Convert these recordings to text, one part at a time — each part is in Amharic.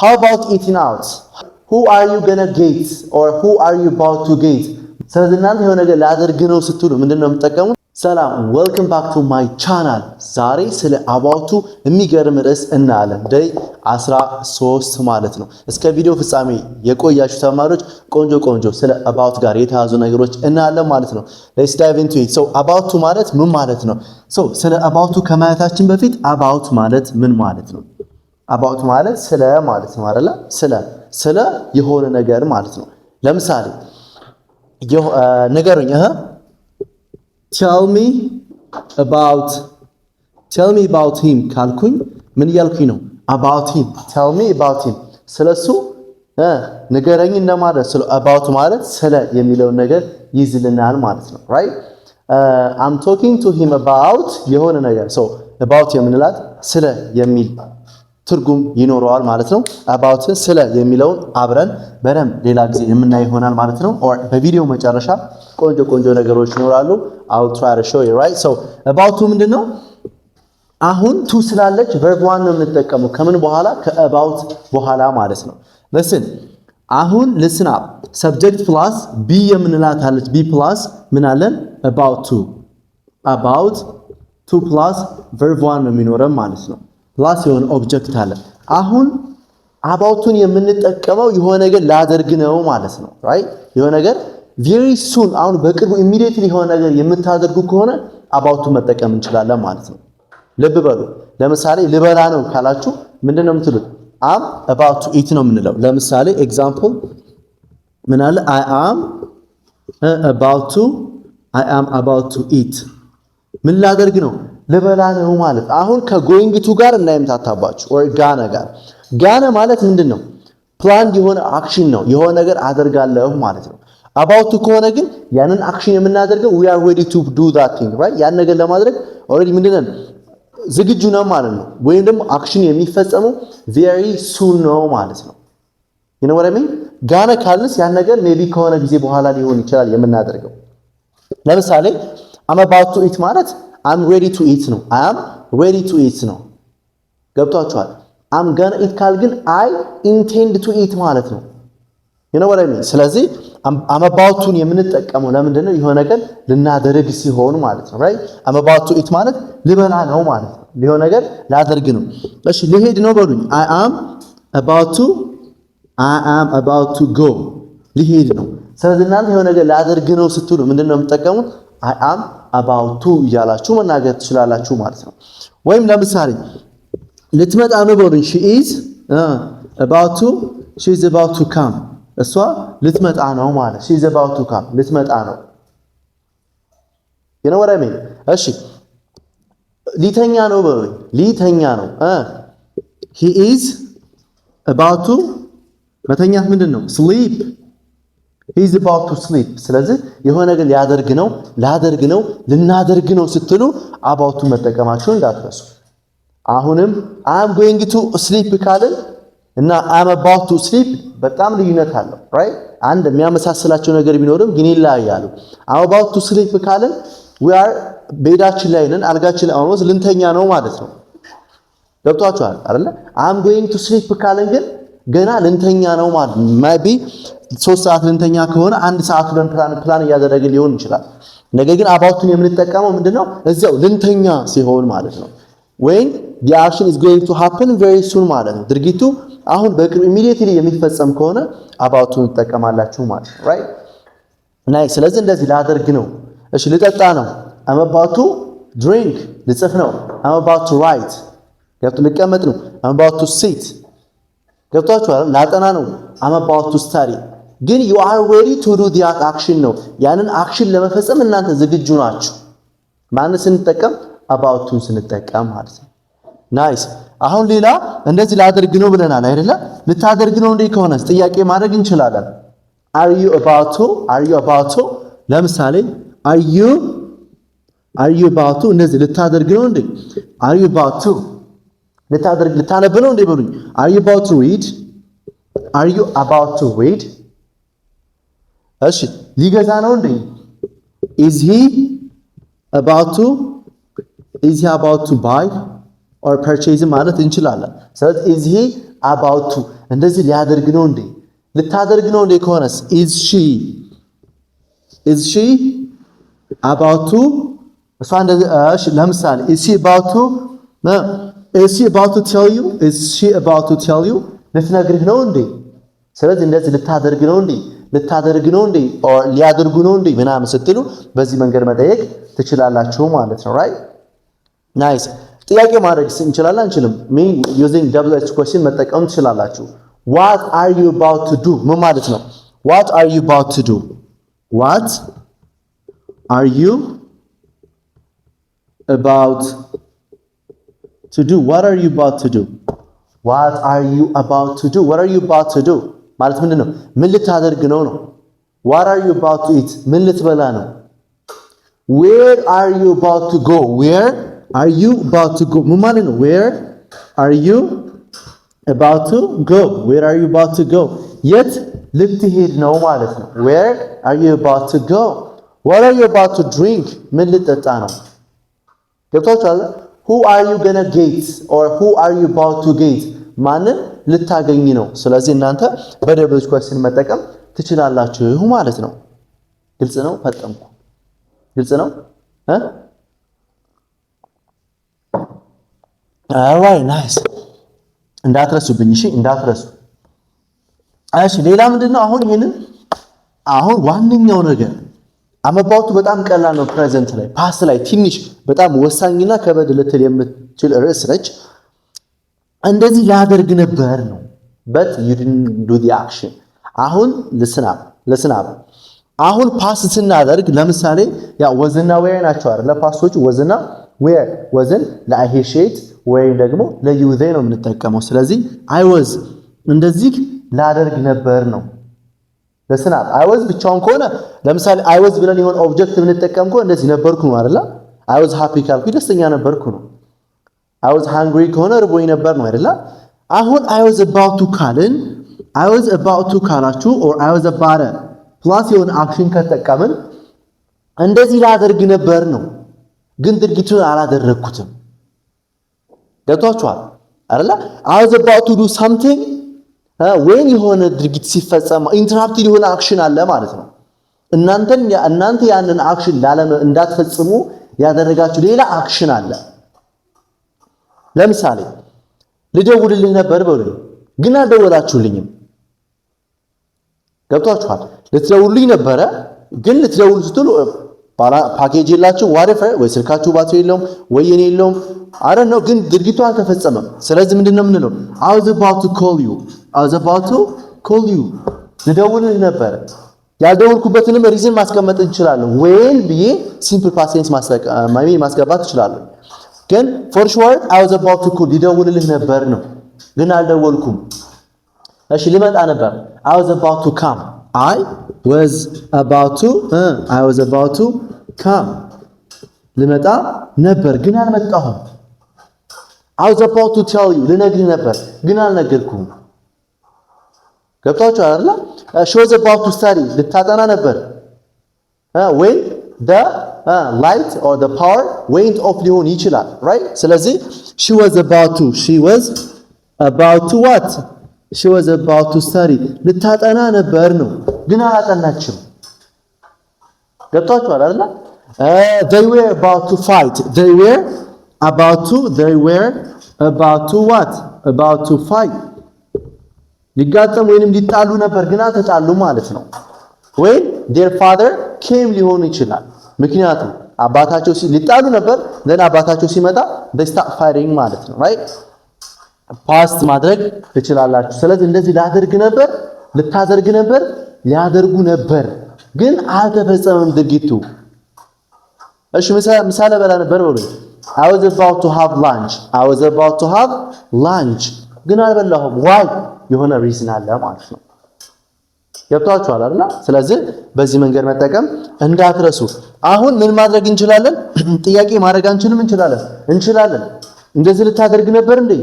how about eating out? Who are you gonna get or who are you about to get? ስለዚህ እናንተ የሆነ ነገር ላደርግ ነው ስትሉ ምንድነው የምትጠቀሙት? ሰላም welcome back to my channel። ዛሬ ስለ about የሚገርም ርዕስ እናያለን። ዴይ 13 ማለት ነው። እስከ ቪዲዮ ፍጻሜ የቆያችሁ ተማሪዎች ቆንጆ ስለ about ጋር የተያዙ ነገሮች እናያለን ማለት ነው። let's dive into it. so about ማለት ምን ማለት ነው? so ስለ about ከማየታችን በፊት about ማለት ምን ማለት ነው? about ማለት ስለ ማለት ነው አይደለ? ስለ የሆነ ነገር ማለት ነው። ለምሳሌ ነገሩኝ tell me about him ካልኩኝ ምን እያልኩኝ ነው? about him tell me about him ስለሱ ንገረኝ እንደማለት ስለ about ማለት ስለ የሚለውን ነገር ይዝልናል ማለት ነው right I'm talking to him about የሆነ ነገር so about የምንላት ስለ የሚል ትርጉም ይኖረዋል ማለት ነው። about ስለ የሚለውን አብረን በደንብ ሌላ ጊዜ የምናይ ይሆናል ማለት ነው። or በቪዲዮ መጨረሻ ቆንጆ ነገሮች ይኖራሉ። I'll try to show you right so about ምንድነው? አሁን to ስላለች verb 1 ነው የምንጠቀመው ከምን በኋላ ከabout በኋላ ማለት ነው። listen አሁን listen up subject plus be የምንላት አለች be plus ምን አለን about to plus verb 1 ነው የሚኖረን ማለት ነው። ፕላስ የሆነ ኦብጀክት አለ። አሁን አባውቱን የምንጠቀመው የሆነ ነገር ላደርግ ነው ማለት ነው right የሆነ ነገር very soon አሁን በቅርቡ immediately የሆነ ነገር የምታደርጉ ከሆነ አባውቱን መጠቀም እንችላለን ማለት ነው። ልብ በሉ ለምሳሌ ልበላ ነው ካላችሁ ምንድነው የምትሉት? am about to eat ነው የምንለው። ለምሳሌ example ምን አለ I am about to eat ምን ላደርግ ነው? ልበላ ነው ማለት። አሁን ከጎይንግ ቱ ጋር እንዳይምታታባችሁ or ጋነ ማለት ምንድነው? ፕላንድ የሆነ አክሽን ነው። የሆነ ነገር አደርጋለሁ ማለት ነው። about ከሆነ ግን ያንን አክሽን የምናደርገው we are ready to do that thing right ያን ነገር ለማድረግ already ምንድነው ዝግጁ ነው ማለት ነው። ወይም ደግሞ አክሽን የሚፈጸመው very soon ነው ማለት ነው። you know what I mean ጋነ ካልንስ ያን ነገር maybe ከሆነ ጊዜ በኋላ ሊሆን ይችላል የምናደርገው። ለምሳሌ I'm about to eat ማለት I'm ready to eat ነው። I am ready to eat ነው። ገብቷችኋል? I'm gonna eat ካል ግን I intend to eat ማለት ነው። you know what I mean ስለዚህ I'm about to የምንጠቀመው ለምንድን ነው? የሆነ ነገር ልናደርግ ሲሆን ማለት ነው right I'm about to eat ማለት ልበላ ነው ማለት ነው። የሆነ ነገር ላደርግ ነው። እሺ ልሄድ ነው በሉኝ I am about to go ልሄድ ነው። ስለዚህ እናንተ የሆነ ነገር ላደርግ ነው ስትሉ ምንድነው የምትጠቀሙት? I am about to እያላችሁ መናገር ትችላላችሁ ማለት ነው። ወይም ለምሳሌ ልትመጣ ነው በሉኝ she is about to come እሷ ልትመጣ ነው ማለት she is about to come ልትመጣ ነው። you know what I mean እሺ ሊተኛ ነው በሉኝ ሊተኛ ነው he is about to መተኛት ምንድነው? sleep he is about to sleep ስለዚህ የሆነ ነገር ሊያደርግ ነው ላደርግ ነው ልናደርግ ነው ስትሉ about መጠቀማችሁን እንዳትረሱ። አሁንም I am going to sleep ካልን እና I am about to sleep በጣም ልዩነት አለው right አንድ የሚያመሳስላቸው ነገር ቢኖርም ግን ይለያያሉ። I am about to sleep ካልን we are ቤዳችን ላይ ነን አልጋችን ላይ አሁን ልንተኛ ነው ማለት ነው። ገብቷችኋል አይደለ? I am going to sleep ካልን ግን ገና ልንተኛ ነው ማለት maybe 3 ሰዓት ልንተኛ ከሆነ 1 ሰዓት ብለን ፕላን እያደረግን ሊሆን ይችላል። ነገር ግን አባውቱን የምንጠቀመው ምንድነው? እዚያው ልንተኛ ሲሆን ማለት ነው። when the action is going to happen very soon ማለት ነው። ድርጊቱ አሁን በቅርብ immediately የሚፈጸም ከሆነ አባውቱን እንጠቀማላችሁ ማለት ነው right nice ስለዚህ እንደዚህ ላደርግ ነው። እሺ ልጠጣ ነው I'm about to drink ልጽፍ ነው I'm about to write ልቀመጥ ነው I'm about to sit ገብቷችኋል? ላጠና ነው I'm about to study ግን you are ready to do that action ነው። ያንን አክሽን ለመፈጸም እናንተ ዝግጁ ናችሁ። ማን ስንጠቀም about to ስንጠቀም ማለት ነው። ናይስ አሁን ሌላ እንደዚህ ላደርግ ነው ብለናል አይደለ? ልታደርግ ነው እንዴ ከሆነስ ጥያቄ ማድረግ እንችላለን። are you about to ለምሳሌ are you about to እንደዚህ ልታደርግ ነው እንዴ? are you about to ልታነብ ነው እንዴ በሉኝ are you about to read እሺ ሊገዛ ነው እንዴ is he about to buy or purchase ማለት እንችላለን። ስለዚህ is he about to እንደዚህ ሊያደርግ ነው እንዴ ልታደርግ ነው እንዴ ከሆነስ is she about to እሷ እንደዚህ እሺ ለምሳሌ is she about to tell you ልትነግርህ ነው እንዴ ስለዚህ እንደዚህ ልታደርግ ነው እንዴ or ሊያደርጉ ነው እንዴ ምናምን ስትሉ በዚህ መንገድ መጠየቅ ትችላላችሁ ማለት ነው right nice ጥያቄ ማድረግ እንችላለን አንችልም me using double h question መጠቀም ትችላላችሁ what are you about to do ምን ማለት ነው what are you about to do what are you about to do what are you about to do what are you about to do what are you about to do ማለት ምንድነው ምን ልታደርግ ነው what are you about to eat ምን ልትበላ ነው where are you about to go where are you about to go ምን ማለት ነው where are you about to go where are you about to go የት ልትሄድ ነው ማለት ነው where are you about to go what are you about to drink ምን ልጠጣ ነው ገብታችኋል who are you gonna get or who are you about to get ማንን ልታገኝ ነው ስለዚህ እናንተ በደብል question መጠቀም ትችላላችሁ ማለት ነው ግልጽ ነው ፈጠንኩ ግልጽ ነው alright nice እንዳትረሱብኝ እሺ እንዳትረሱ እሺ ሌላ ምንድነው አሁን ዋንኛው ነገር አመባውቱ በጣም ቀላል ነው ፕሬዘንት ላይ ፓስት ላይ ትንሽ በጣም ወሳኝና ከበድ ልትል የምትችል ርዕስ ነች እንደዚህ ላደርግ ነበር ነው but you didn't do the action አሁን listen up አሁን ፓስት ስናደርግ ለምሳሌ ያ ወዝና where ናቸው አይደል ለፓስቶቹ ወዝና where ወዝን ለአሂሼት ወይም ደግሞ ለዩዜ ነው የምንጠቀመው ስለዚህ I was እንደዚህ ላደርግ ነበር ነው listen up I was ብቻውን ከሆነ ለምሳሌ I was ብለን የሆነ ኦብጀክት ብንጠቀም ከሆነ እንደዚህ ነበርኩ ነው አይደል I was happy ካልኩ ደስተኛ ነበርኩ ነው I was hungry ከሆነ ርቦኝ ነበር ነው አይደል አሁን I was about to ካልን I was about to ካላችሁ or I was about plus የሆነ አክሽን ከተጠቀምን እንደዚህ ላደርግ ነበር ነው ግን ድርጊቱን አላደረኩትም ገብቷችኋል አይደል I was about to do something when የሆነ ድርጊት ሲፈጸም ኢንተራፕትድ የሆነ አክሽን አለ ማለት ነው እናንተ ያንን አክሽን እንዳትፈጽሙ ያደረጋችሁ ሌላ አክሽን አለ ለምሳሌ ልደውልልህ ነበር በሉኝ ግን አልደወላችሁልኝም ገብቷችኋል ልትደውሉልኝ ነበረ ግን ልትደውሉ ስትሉ ፓኬጅ የላችሁ whatever ወይ ስልካችሁ ባትሪ የለውም ወይ የኔ የለውም አረ ነው ግን ድርጊቱ አልተፈጸመም ስለዚህ ምንድነው የምንለው I was about to call you ልደውልልህ ነበር ያልደወልኩበትንም ሪዝን ማስቀመጥ እንችላለን when ብዬ simple past tense ማስገባት እችላለሁ ግን for sure I was about to call ልደውልልህ ነበር ነው ግን አልደወልኩም እሺ ልመጣ ነበር I was about to come I was about to come ልመጣ ነበር ግን አልመጣሁም I was about to tell you ልነግርህ ነበር ግን አልነገርኩም ገብታችሁ አይደል she was about to study ልታጠና ነበር when the light or the power went off ሊሆን ይችላል right ስለዚህ she was about to study ልታጠና ነበር ነው ግን አላጠናችም ገብታችሁ አይደል they were about to fight they were about to fight ሊጋጠም ወይንም ሊጣሉ ነበር ግን አልተጣሉ ማለት ነው ወይ their father came ሊሆን ይችላል ምክንያቱም አባታቸው ሊጣሉ ነበር then አባታቸው ሲመጣ they start fighting ማለት ነው right ፓስት ማድረግ ትችላላችሁ ስለዚህ እንደዚህ ልታደርግ ነበር ሊያደርጉ ነበር ግን አልተፈጸመም ድርጊቱ እሺ ምሳሌ በላ ነበር በሉ I was about to have lunch ግን አልበላሁም why የሆነ ሪዝን አለ ማለት ነው ገብታችኋል አይደል ስለዚህ በዚህ መንገድ መጠቀም እንዳትረሱ አሁን ምን ማድረግ እንችላለን ጥያቄ ማድረግ አንችልም እንችላለን እንደዚህ ልታደርግ ነበር እንዴ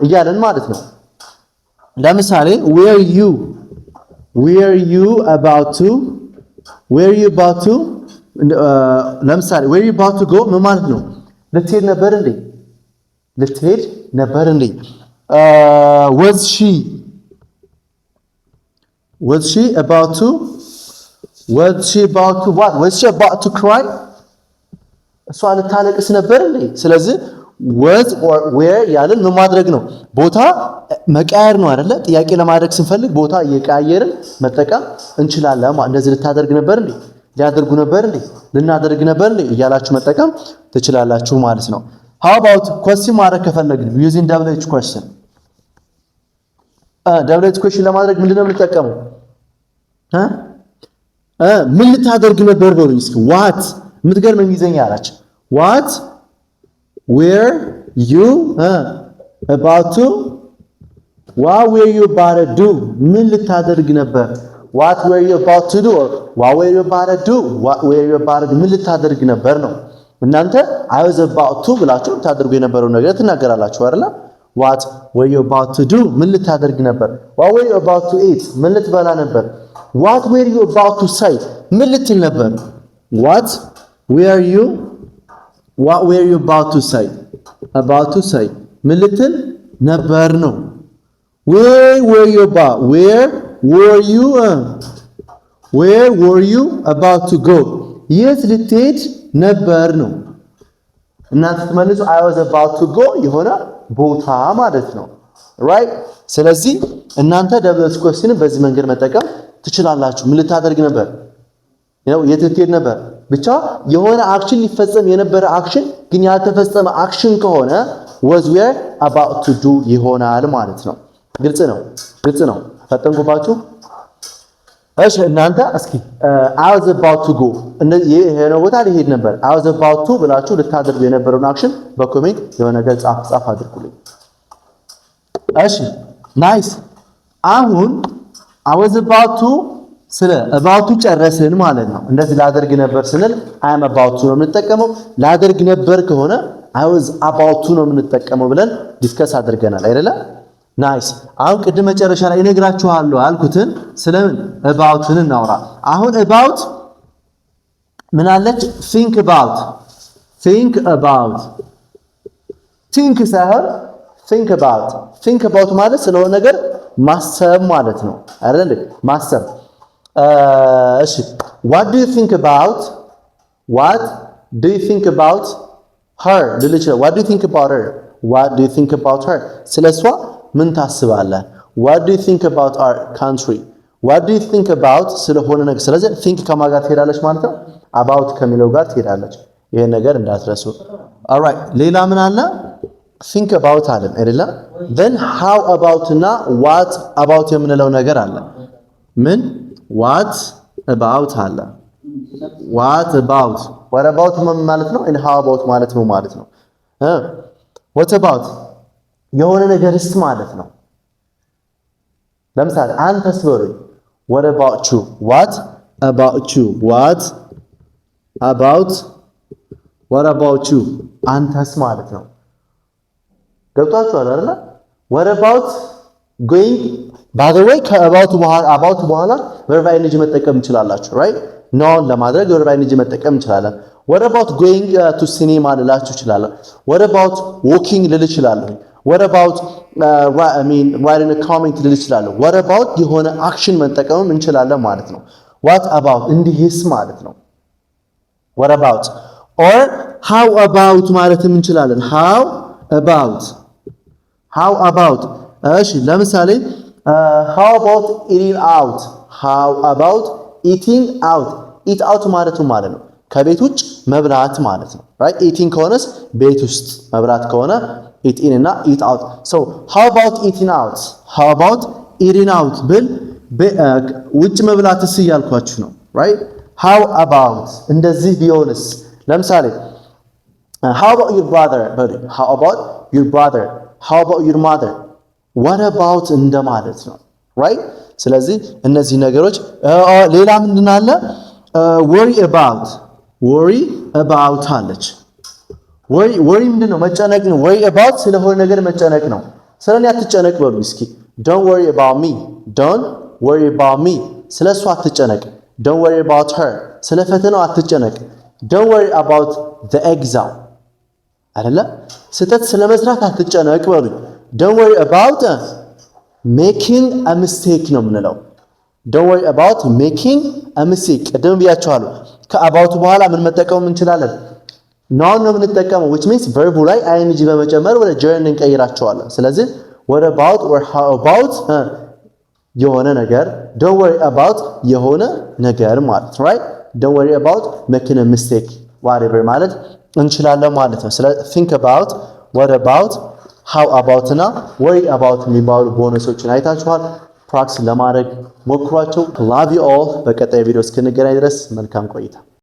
እያለን ማለት ነው ለምሳሌ were you about to ለምሳሌ were you about to go ምን ማለት ነው ልትሄድ ነበር እንዴ ልትሄድ ነበር እንዴ? was she about to what? was she about to cry? እሷ ልታለቅስ ነበር እንዴ? ስለዚህ was or where ያለን ምን ማድረግ ነው? ቦታ መቀያየር ነው አይደለ? ጥያቄ ለማድረግ ስንፈልግ ቦታ እየቀያየርን መጠቀም እንችላለን። እንደዚህ ልታደርግ ነበር እንዴ? ሊያደርጉ ነበር እንዴ? ልናደርግ ነበር እንዴ? እያላችሁ መጠቀም ትችላላችሁ ማለት ነው። how about question ማድረግ ከፈለግን using double h question double h question ለማድረግ ምንድነው የምንጠቀመው? ምን ልታደርግ ነበር በሉኝ እስኪ። what የምትገርም እንግሊዘኛ አላችሁ። what were you about to what were you about to do? ምን ልታደርግ ነበር? what were you about to do? what were you about to do? what were you about to do? ምን ልታደርግ ነበር ነው። እናንተ I was about to ብላችሁ ታደርጉ የነበረው ነገር ትናገራላችሁ አይደል? what were you about to do? ምን ልታደርግ ነበር? what were you about to eat? ምን ልትበላ ነበር? what were you about to say? ምን ልትል ነበር? what were you about to say? ምን ልትል ነበር ነው። where were you about to go? የት ልትሄድ ነበር ነው። እናንተ ትመልሱ I was about to go የሆነ ቦታ ማለት ነው right? ስለዚህ እናንተ ደብል ኩዌስችንን በዚህ መንገድ መጠቀም ትችላላችሁ። ምን ልታደርግ ነበር? የት ልትሄድ ነበር? ብቻ የሆነ አክሽን ሊፈጸም የነበረ አክሽን ግን ያልተፈጸመ አክሽን ከሆነ was were about to do ይሆናል ማለት ነው። ግልጽ ነው። ፈጠንኩባችሁ። እሺ እናንተ እስኪ I was about to go ይሄ ነው ቦታ ሊሄድ ነበር። I was about to ብላችሁ ልታደርጉ የነበረውን አክሽን በኮሜንት የሆነ ነገር ጻፍ አድርጉልኝ። እሺ ናይስ። አሁን I was about to ስለ about to ጨረስን ማለት ነው። እንደዚህ ላደርግ ነበር ስንል I am about to ነው የምንጠቀመው። ላደርግ ነበር ከሆነ I was about to ነው የምንጠቀመው ብለን ዲስከስ አድርገናል አይደለ? ናይስ። አሁን ቅድም መጨረሻ ላይ እነግራችኋለሁ አልኩትን ስለምን አባውትን እናውራ። አሁን about ምን አለች? think about think ሳይሆን think about ማለት ስለሆነ ነገር ማሰብ ማለት ነው አይደል? ማሰብ። እሺ what do you think about her? what do you think about her? ስለሷ ምን ታስባለህ? what do you think about our country? what do you think about ስለሆነ ነገር። ስለዚህ think ከማን ጋር ትሄዳለች ማለት ነው? about ከሚለው ጋር ትሄዳለች። ይሄን ነገር እንዳትረሱ። alright ሌላ ምን አለ? think about አለን አይደለም? then how about እና what about የምንለው ነገር አለ። ምን what about አለ። what about ማለት ነው and how about ማለት ነው ማለት ነው። what about የሆነ ነገርስ ማለት ነው። ለምሳሌ አንተስ በሉኝ what about you? what about you? አንተስ ማለት ነው። ገብቷችኋል አይደል? what about going by the way ከabout በኋላ verb ing መጠቀም እንችላላችሁ right? ኖን ለማድረግ verb ing መጠቀም እንችላለን። what about going to cinema ልላችሁ እችላለሁ። what about walking ልል እችላለሁ። what about writing a comment ልል እችላለሁ። what about የሆነ አክሽን መጠቀምም እንችላለን ማለት ነው። what about እንዲህስ ማለት ነው። what about or how about ማለትም እንችላለን። how about እሺ ለምሳሌ how about eating out eat out ማለት ነው ከቤት ውጭ መብላት ማለት ነው right? eating ከሆነስ ቤት ውስጥ መብላት ከሆነ eat in እና eat out. so how about eating out ብል ውጭ መብላትስ እያልኳችሁ ነው right? how about እንደዚህ ቢሆንስ ለምሳሌ how about your brother how about your mother what about እንደማለት ነው right? ስለዚህ እነዚህ ነገሮች ሌላ ምንድን አለ? worry about አለች። worry ምንድነው? መጨነቅ ነው። worry about ስለሆነ ነገር መጨነቅ ነው። ስለኔ አትጨነቅ በሉ እስኪ። don't worry about me ስለሷ አትጨነቅ። don't worry about her ስለ ፈተናው አትጨነቅ። don't worry about the exam አይደለ? ስህተት ስለመስራት አትጨነቅ በሉኝ። don't worry about making a mistake ነው የምንለው። don't worry about making a mistake ቅድም ብያቸዋለሁ። ከአባውቱ በኋላ ምን መጠቀም እንችላለን? ናውን ነው የምንጠቀመው which means verb ላይ ing በመጨመር ወደ gerund እንቀይራቸዋለን። ስለዚህ what about or how about የሆነ ነገር don't worry about የሆነ ነገር ማለት right don't worry about making a mistake whatever ማለት እንችላለን ማለት ነው። ስለ think about what about how about እና worry about የሚባሉ ቦነሶችን አይታችኋል። ፕራክቲስ ለማድረግ ሞክሯቸው። love you all። በቀጣይ ቪዲዮ እስክንገናኝ ድረስ መልካም ቆይታ